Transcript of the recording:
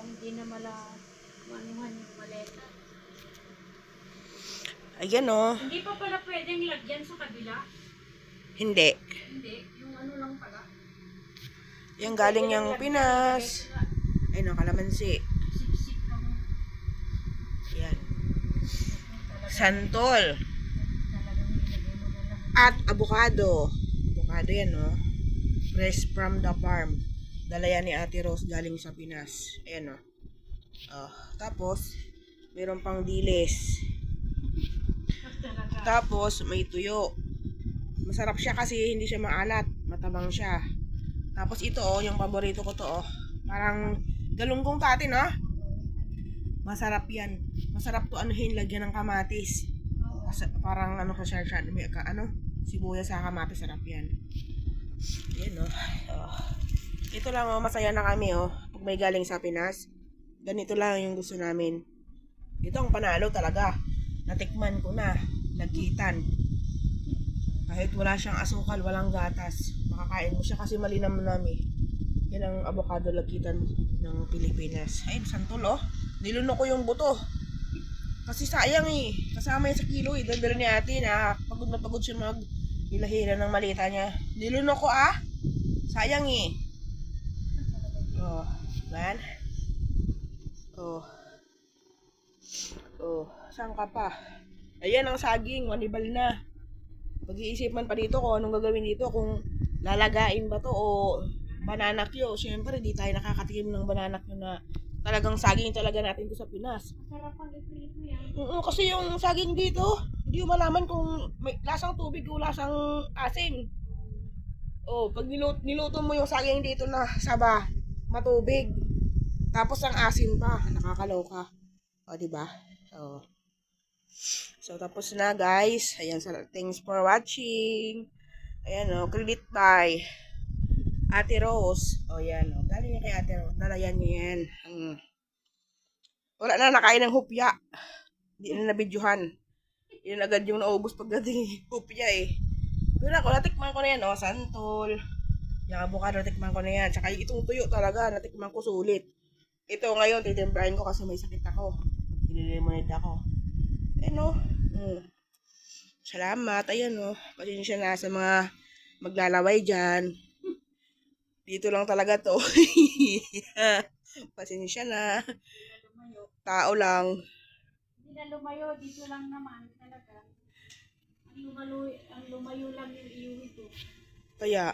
hindi na manuhan yung maleta. Ayan o. Hindi pa pala pwedeng lagyan sa kabila? Hindi. Hindi, yung ano lang pala. Yung galing niyang Pinas. Ayun o, kalamansi. Sip-sip lang. Ayan. Santol. Talagang nilagay mo na lang. At avocado. Avocado yan o. Fresh from the farm. Dala yan ni Ate Rose galing sa Pinas. Ayan o. Tapos, mayroon pang dilis. Tapos, may tuyo. Masarap siya kasi hindi siya maalat. Matabang siya. Tapos ito oh, yung paborito ko to oh. Parang galunggong tatin ah. Masarap yan. Masarap to anuhin, lagyan ng kamatis. Parang ano siya, sibuyas sa kamatis, sarap yan. Ayan oh. Ito lang oh, masaya na kami oh. Pag may galing sa Pinas, ganito lang yung gusto namin. Ito ang panalo talaga. Natikman ko na, nagkitan. Kahit wala siyang asukal, walang gatas, makakain mo siya kasi malinam nami. Yan ang avocado lagitan ng Pilipinas. Ayun, santol oh. Nilunok ko yung buto. Kasi sayang eh. Kasama yan sa kilo eh. Dala ni ate na pagod siya maghila-hila ng malita niya. Nilunok ko ah. Sayang eh. Oh, man. Oh. Oh, saan ka pa? Ayan ang saging, manibal na. Pag-iisipan pa dito kung anong gagawin dito, kung lalagain ba to o banana Q. Siyempre, di tayo nakakatikim ng banana Q na talagang saging talaga natin to sa Pinas. Masarap ang iprito yan. Kasi yung saging dito, hindi mo malaman kung may lasang tubig o lasang asin. Oh, pag niluto mo yung saging dito na saba, matubig. Tapos ang asin pa, nakakaloka. O, di ba? Oh. So, tapos na guys. Ayan, thanks for watching. Ayan o, credit by Ate Rose. O, yan o. Galing niya kay Ate Rose. Dalayan niya yan. Wala na nakain ng hupya. Hindi na nabidyohan. Yun agad yung naubos pagdating hupya eh. Pero ako, natikman ko na yan o. Santol. Yung avocado, natikman ko na yan. Tsaka itong tuyo talaga, natikman ko sulit. Ito ngayon, titimbrahin ko kasi may sakit ako. Nililimonate ako. Ayan o. Salamat. Ayan o. Pasensya na sa mga maglalaway dyan. Dito lang talaga to. Pasensya na. Tao lang. Hindi na lumayo, dito lang naman talaga. Ang lumayo lang yung iyo ito. Kaya,